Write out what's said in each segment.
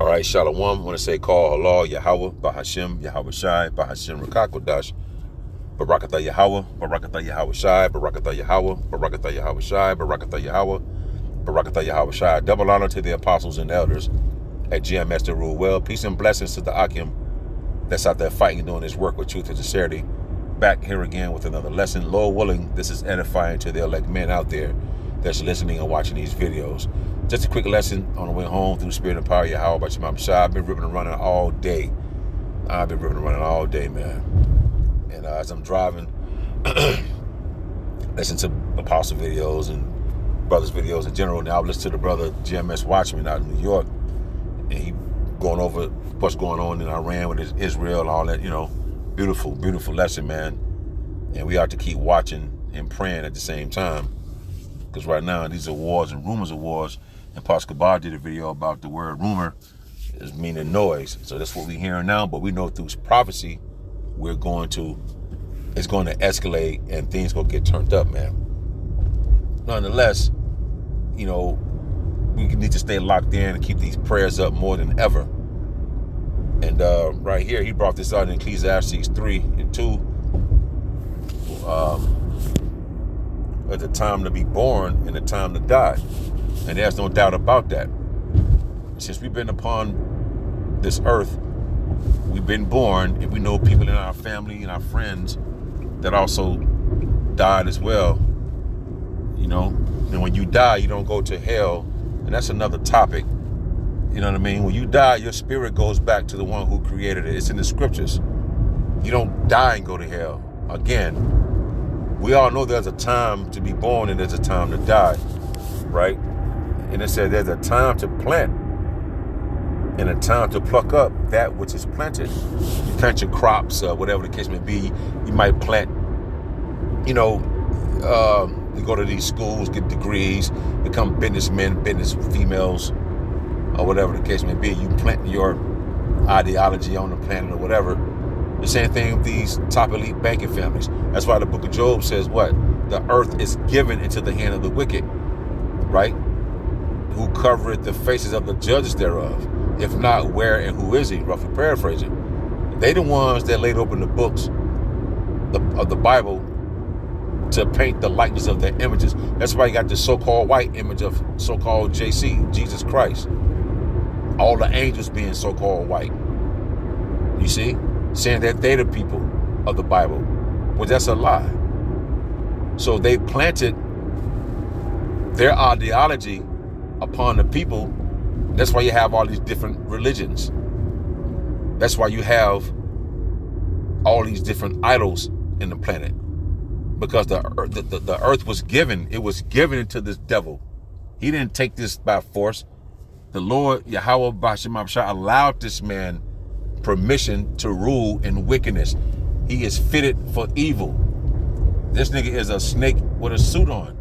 All right, Shalom. I want to say call Allah, Yahweh, Bahashim, Yahweh Shai, Bahashim Rakakodash, Barakatha Yahweh, Barakatha Yahweh Shai, Barakatha Yahweh, Barakatha Yahweh Shai, Barakatha Yahweh, Barakatha Yahweh Shai. Double honor to the apostles and elders at GMS that rule well. Peace and blessings to the Akim that's out there fighting and doing his work with truth and sincerity. Back here again with another lesson. Lord willing, this is edifying to the elect men out there that's listening and watching these videos. Just a quick lesson on the way home through the spirit and power of Yahweh by Shemam Shah. I've been ripping and running all day. Man. And as I'm driving, listen to apostle videos and brothers videos in general. Now I listen to the brother GMS Watchman out in New York, and he going over what's going on in Iran with Israel and all that, beautiful, beautiful lesson, man. And we ought to keep watching and praying at the same time, because right now these are wars and rumors of wars. And Pastor Kabar did a video about the word rumor is meaning noise. So that's what we're hearing now. But we know through prophecy, it's going to escalate and things going to get turned up, man. Nonetheless, we need to stay locked in and keep these prayers up more than ever. And right here, he brought this out in Ecclesiastes 3 and 2. At the time to be born and the time to die. And there's no doubt about that. Since we've been upon this earth, we've been born, and we know people in our family and our friends that also died as well. And when you die, you don't go to hell. And that's another topic. You know what I mean? When you die, your spirit goes back to the one who created it. It's in the scriptures. You don't die and go to hell. Again, we all know there's a time to be born and there's a time to die, right? And it said there's a time to plant and a time to pluck up that which is planted. You plant your crops, whatever the case may be. You might plant, you go to these schools, get degrees, become businessmen, business females, or whatever the case may be. You plant your ideology on the planet or whatever. The same thing with these top elite banking families. That's why the book of Job says what? The earth is given into the hand of the wicked, right? Who covereth the faces of the judges thereof? If not, where and who is he? Roughly paraphrasing. They the ones that laid open the books of the Bible to paint the likeness of their images. That's why you got the so-called white image of so-called JC, Jesus Christ. All the angels being so-called white. You see? Saying that they're the people of the Bible. Well, that's a lie. So they planted their ideology upon the people. That's why you have all these different religions. That's why you have all these different idols in the planet. Because the earth was given. It was given to this devil. He didn't take this by force. The Lord, Yahweh Bashim Shah, allowed this man permission to rule in wickedness. He is fitted for evil. This nigga is a snake with a suit on.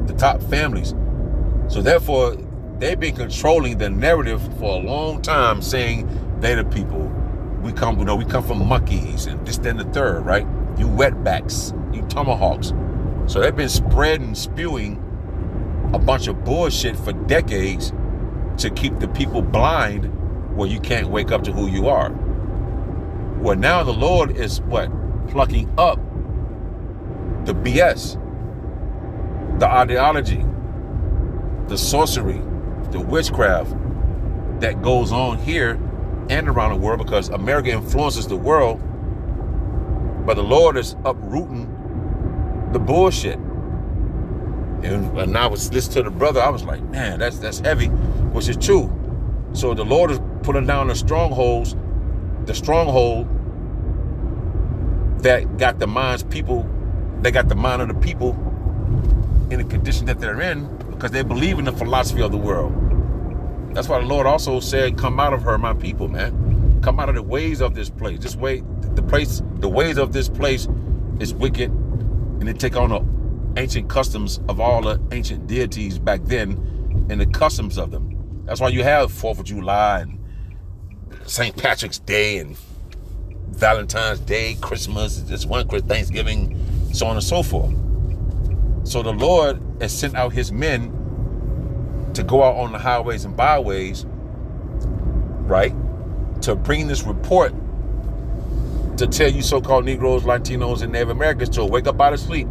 The top families. So therefore, they've been controlling the narrative for a long time, saying they the people. We come from monkeys and this, that, and the third, right? You wetbacks, you tomahawks. So they've been spreading, spewing a bunch of bullshit for decades to keep the people blind, where you can't wake up to who you are. Well, now the Lord is plucking up the BS, the ideology, the sorcery, the witchcraft that goes on here and around the world, because America influences the world, but the Lord is uprooting the bullshit. And I was listening to the brother, I was like, man, that's heavy, which is true. So the Lord is pulling down the stronghold that got the mind of the people in the condition that they're in, because they believe in the philosophy of the world. That's why the Lord also said, come out of her, my people, man. Come out of the ways of this place. The ways of this place is wicked, and they take on the ancient customs of all the ancient deities back then and the customs of them. That's why you have 4th of July and St. Patrick's Day and Valentine's Day, Christmas, Thanksgiving, so on and so forth. So the Lord has sent out his men to go out on the highways and byways right, to bring this report to tell you so-called Negroes, Latinos, and Native Americans to wake up out of sleep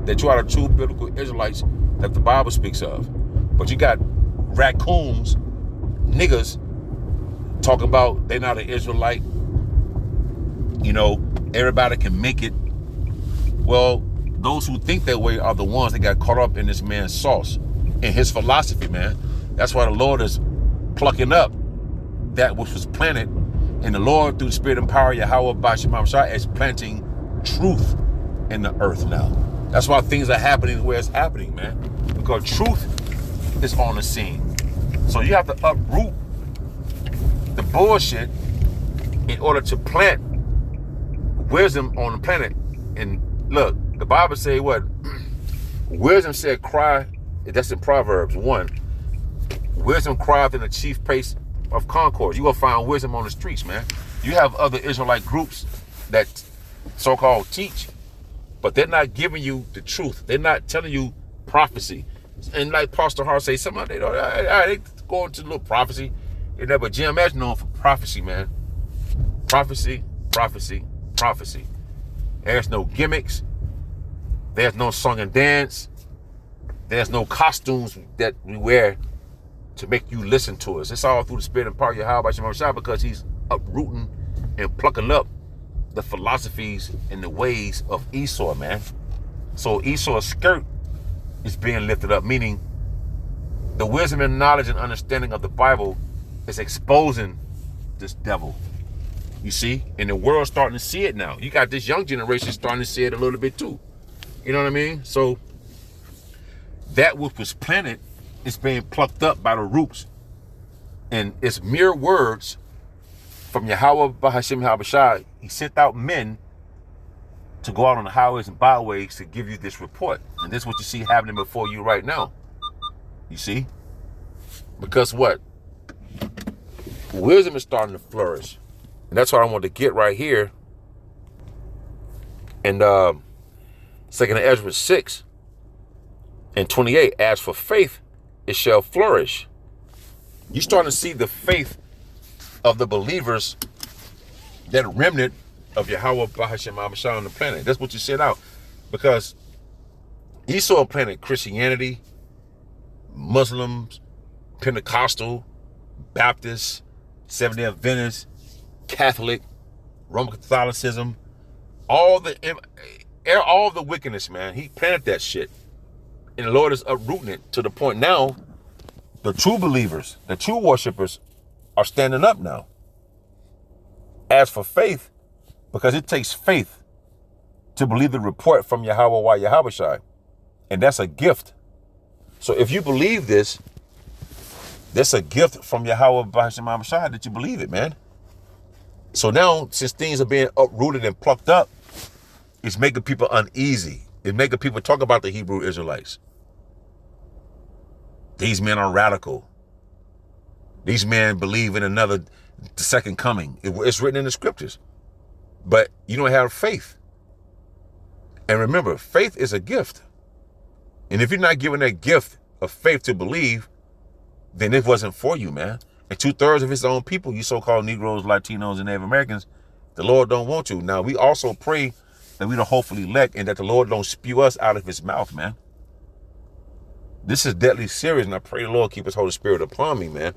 that you are the true biblical Israelites that the Bible speaks of. But you got raccoons, niggas, talking about they're not an Israelite. You know, everybody can make it. Well, those who think that way are the ones that got caught up in this man's sauce, in his philosophy, man. That's why the Lord is plucking up that which was planted. And the Lord, through the Spirit and power of Yahweh by Shema Shai, is planting truth in the earth now. That's why things are happening the way it's happening, man. Because truth is on the scene. So you have to uproot the bullshit in order to plant wisdom on the planet. And look, the Bible say what? Wisdom said cry, that's in Proverbs 1. Wisdom crieth in the chief place of concord. You're going to find wisdom on the streets, man. You have other Israelite groups that so-called teach, but they're not giving you the truth. They're not telling you prophecy. And like Pastor Hart say, somebody, they go into a little prophecy. But Jim Ash known for prophecy, man. Prophecy, prophecy, prophecy. There's no gimmicks. There's no song and dance. There's no costumes that we wear to make you listen to us. It's all through the Spirit and power of Yahweh Shema Shai, because he's uprooting and plucking up the philosophies and the ways of Esau, man. So Esau's skirt is being lifted up, meaning the wisdom and knowledge and understanding of the Bible is exposing this devil. You see? And the world's starting to see it now. You got this young generation starting to see it a little bit too. You know what I mean? So that which was planted is being plucked up by the roots. And it's mere words from Yahweh Bahashim Habashai. He sent out men to go out on the highways and byways to give you this report. And this is what you see happening before you right now. You see? Because what? Wisdom is starting to flourish. And that's what I want to get right here. And 2nd Ezra 6 and 28, as for faith, it shall flourish. You're starting to see the faith of the believers, that remnant of Yahweh Bahashim Amashah on the planet. That's what you set out. Because Esau planted Christianity, Muslims, Pentecostal, Baptist, Seventh-day Adventist, Catholic, Roman Catholicism, all the wickedness, man. He planted that shit. And the Lord is uprooting it to the point now the true believers, the true worshipers are standing up now. As for faith, because it takes faith to believe the report from Yahweh Yahushai. And that's a gift. So if you believe this, that's a gift from Yahweh Yahushai that you believe it, man. So now, since things are being uprooted and plucked up, it's making people uneasy. It's making people talk about the Hebrew Israelites. These men are radical. These men believe in the second coming. It's written in the scriptures. But you don't have faith. And remember, faith is a gift. And if you're not given that gift of faith to believe, then it wasn't for you, man. And 2/3 of his own people, you so-called Negroes, Latinos, and Native Americans, the Lord don't want you. Now, we also pray that we don't hopefully elect and that the Lord don't spew us out of his mouth, man. This is deadly serious, and I pray the Lord keep his Holy Spirit upon me, man.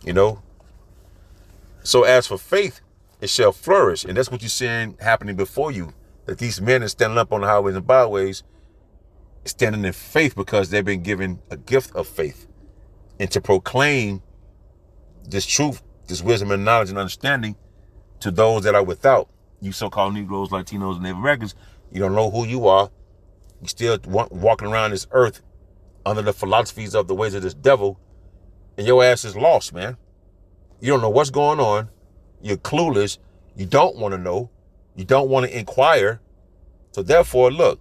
You know? So as for faith, it shall flourish. And that's what you're seeing happening before you. That these men are standing up on the highways and byways, standing in faith because they've been given a gift of faith. And to proclaim this truth, this wisdom and knowledge and understanding to those that are without. You so-called Negroes, Latinos, and Native Americans, you don't know who you are. You still walking around this earth under the philosophies of the ways of this devil, and your ass is lost, man. You don't know what's going on. You're clueless. You don't want to know. You don't want to inquire. So therefore, look,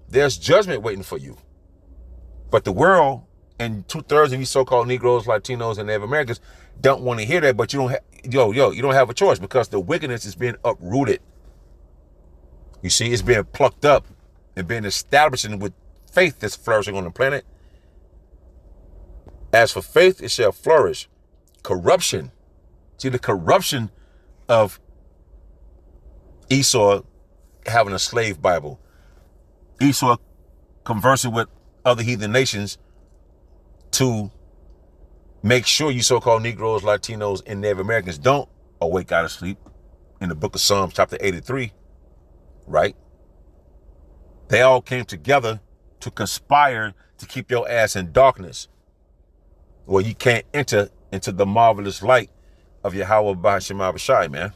there's judgment waiting for you. But the world and 2/3 of you so-called Negroes, Latinos, and Native Americans don't want to hear that, but you don't have, you don't have a choice because the wickedness is being uprooted. You see, it's being plucked up and being established with faith that's flourishing on the planet. As for faith, it shall flourish. Corruption See, the corruption of Esau having a slave Bible, Esau conversing with other heathen nations to make sure you so-called Negroes, Latinos, and Native Americans don't awake out of sleep. In the book of Psalms, chapter 83, right? They all came together to conspire to keep your ass in darkness, where you can't enter into the marvelous light of Yahweh B'Hashem Abishai, man.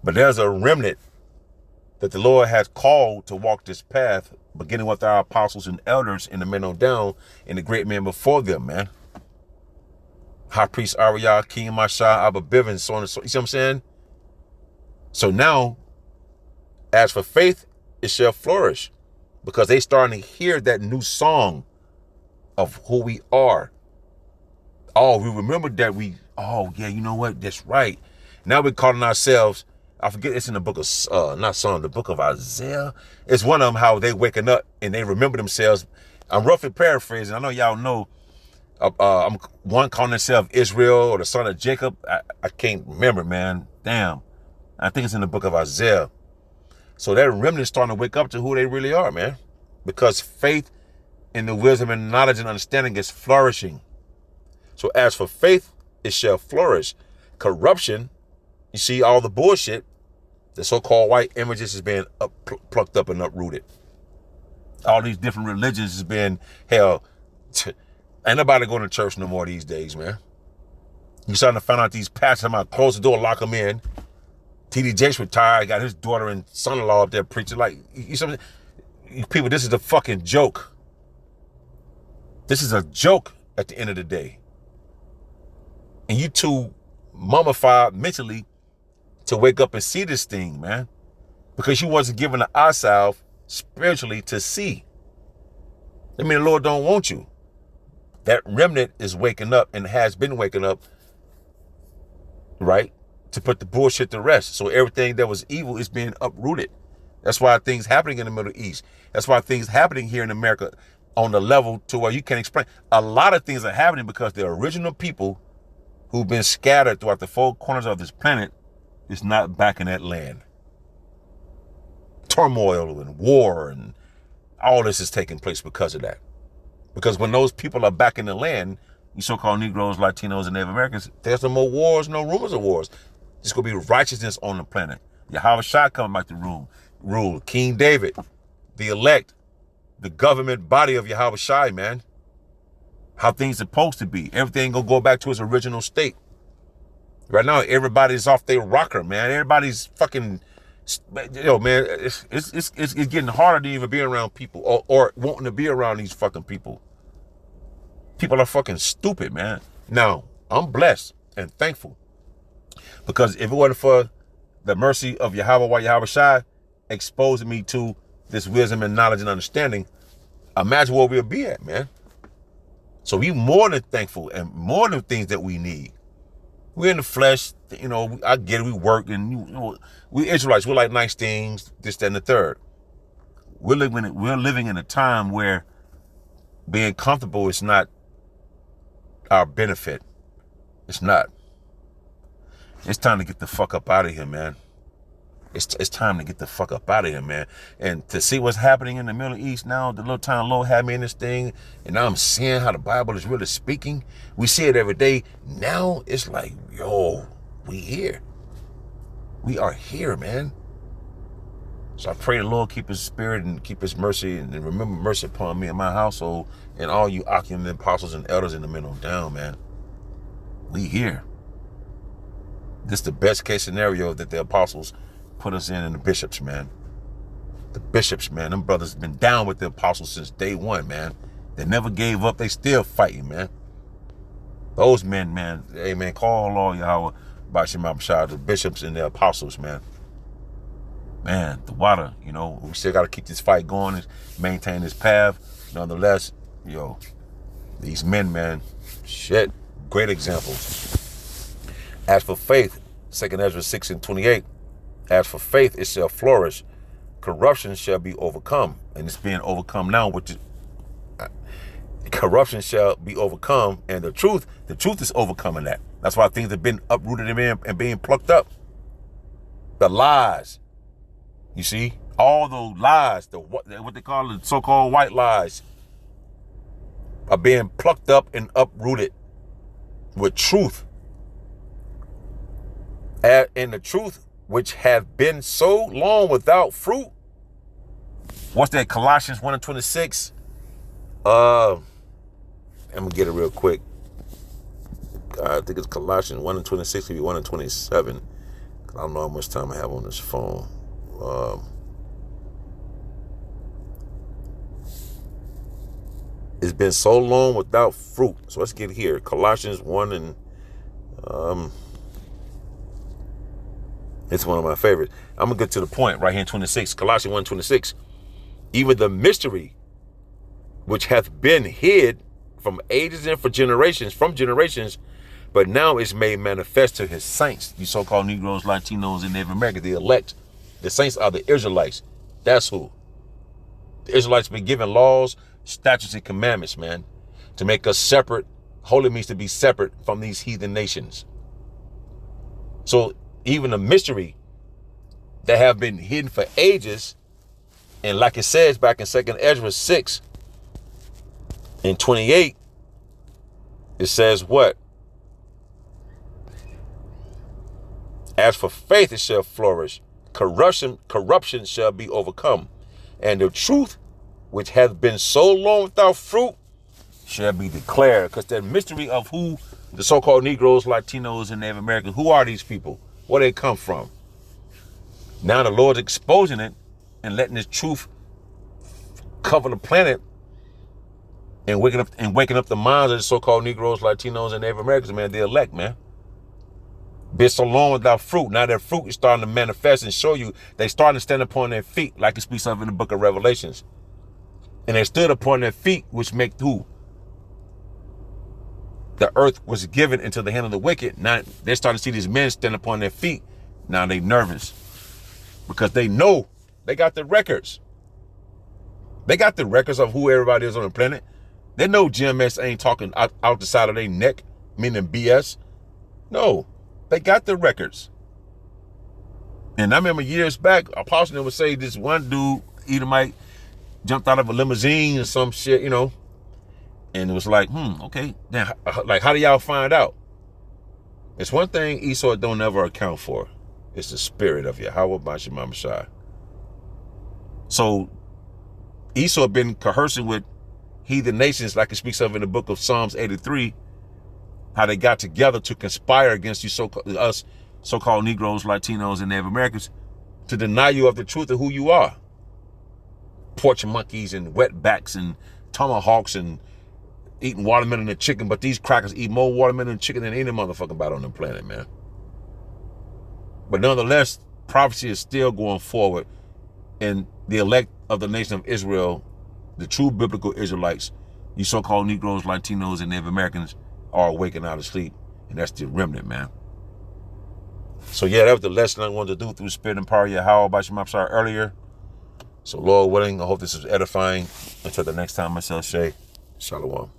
But there's a remnant that the Lord has called to walk this path, beginning with our apostles and elders and the men on down and the great men before them, man. High Priest Ariel, King Mashah, Abba Bivens, so on and so. You see what I'm saying? So now, as for faith, it shall flourish, because they starting to hear that new song of who we are. Oh, we remember that oh yeah, you know what? That's right. Now we're calling ourselves, I forget, it's in the book of, not Psalm, the book of Isaiah. It's one of them, how they waking up and they remember themselves. I'm roughly paraphrasing. I know y'all know, I'm one calling themselves Israel or the son of Jacob. I can't remember, man. Damn. I think it's in the book of Isaiah. So that remnant starting to wake up to who they really are, man. Because faith in the wisdom and knowledge and understanding is flourishing. So as for faith, it shall flourish. Corruption, you see all the bullshit, the so-called white images is being plucked up and uprooted. All these different religions is being, hell, ain't nobody going to church no more these days, man. You starting to find out these pastors might close the door, lock them in. T.D. Jakes retired, got his daughter and son-in-law up there preaching. Like, you people, this is a fucking joke. This is a joke at the end of the day. And you too mummified mentally to wake up and see this thing, man. Because you wasn't given the eye salve spiritually to see. I mean, the Lord don't want you. That remnant is waking up and has been waking up, right? To put the bullshit to rest. So everything that was evil is being uprooted. That's why things happening in the Middle East. That's why things happening here in America on the level to where you can't explain. A lot of things are happening because the original people who've been scattered throughout the four corners of this planet is not back in that land. Turmoil and war and all this is taking place because of that. Because when those people are back in the land, you so-called Negroes, Latinos, and Native Americans, there's no more wars, no rumors of wars. It's going to be righteousness on the planet. Yahweh Shai coming back to rule. King David, the elect, the government body of Yahweh Shai, man. How things supposed to be. Everything going to go back to its original state. Right now, everybody's off their rocker, man. Everybody's fucking, man, it's getting harder to even be around people or wanting to be around these fucking people. People are fucking stupid, man. Now, I'm blessed and thankful. Because if it wasn't for the mercy of Yahweh Shai exposing me to this wisdom and knowledge and understanding, imagine where we'll be at, man. So we more than thankful and more than things that we need. We're in the flesh, I get it, we work, and we Israelites, we're like nice things, this, that, and the third. We're living in a time where being comfortable is not our benefit. It's not. It's time to get the fuck up out of here, man. It's time to get the fuck up out of here, man. And to see what's happening in the Middle East now, the little time Lord had me in this thing, and now I'm seeing how the Bible is really speaking. We see it every day. Now it's like, yo, we here. We are here, man. So I pray the Lord keep his spirit and keep his mercy and remember mercy upon me and my household and all you Akim and apostles and elders and the men on down, man. We here. This is the best case scenario that the apostles put us in the bishops, man. The bishops, man. Them brothers been down with the apostles since day one, man. They never gave up. They still fighting, man. Those men, man. Hey, man, call all Yahweh B'Hashem Abishai, the bishops and the apostles, man. Man, the water, we still got to keep this fight going and maintain this path. Nonetheless, these men, man, shit, great examples. As for faith, 2 Ezra 6:28, as for faith, it shall flourish. Corruption shall be overcome. And it's being overcome now, which is, corruption shall be overcome, and the truth is overcoming that. That's why things have been uprooted and being plucked up. The lies, you see, all those lies, what they call the so-called white lies, are being plucked up and uprooted with truth. And the truth, which have been so long without fruit. What's that? Colossians 1:26. I'm gonna get it real quick. I think it's Colossians 1:26, maybe 1:27. I don't know how much time I have on this phone. It's been so long without fruit. So let's get here. Colossians 1 and it's one of my favorites. I'm gonna get to the point right here in 26. Colossians 1:26. Even the mystery which hath been hid from ages and from generations, but now is made manifest to his saints, you so-called Negroes, Latinos, and Native Americans, the elect. The saints are the Israelites. That's who. The Israelites been given laws, statutes, and commandments, man, to make us separate. Holy means to be separate from these heathen nations. So even the mystery that have been hidden for ages, and like it says back in 2nd Ezra 6 and 28, it says what? As for faith, it shall flourish. Corruption shall be overcome. And the truth, which hath been so long without fruit, shall be declared. Because that mystery of who the so-called Negroes, Latinos, and Native Americans, who are these people? Where they come from? Now the Lord's exposing it and letting this truth cover the planet and waking up the minds of the so-called Negroes, Latinos, and Native Americans, man, the elect, man. Been so long without fruit. Now that fruit is starting to manifest and show you. They starting to stand upon their feet, like it speaks of in the book of Revelations. And they stood upon their feet, which make who? The earth was given into the hand of the wicked. Now they're starting to see these men stand upon their feet. Now they nervous because they know they got the records. They got the records of who everybody is on the planet. They know GMS ain't talking out the side of their neck, meaning BS. No, they got the records. And I remember years back, Apostle would say this one dude, Edomite, jumped out of a limousine or some shit, you know. And it was like, okay. Now, like, how do y'all find out? It's one thing Esau don't ever account for. It's the spirit of Yahweh Bashim Shai. So Esau been coercing with heathen nations, like it speaks of in the book of Psalms 83, how they got together to conspire against you, us so-called Negroes, Latinos, and Native Americans, to deny you of the truth of who you are. Porch monkeys and wetbacks and tomahawks and eating watermelon and chicken, but these crackers eat more watermelon and chicken than any motherfucking body on the planet, man. But nonetheless, prophecy is still going forward, and the elect of the nation of Israel, the true biblical Israelites, you so-called Negroes, Latinos, and Native Americans, are awakened out of sleep, and that's the remnant, man. So yeah, that was the lesson I wanted to do through the spirit and power of Yahweh by Shema Shai earlier. So Lord willing, I hope this is edifying. Until the next time, myself, Shay. Shalom.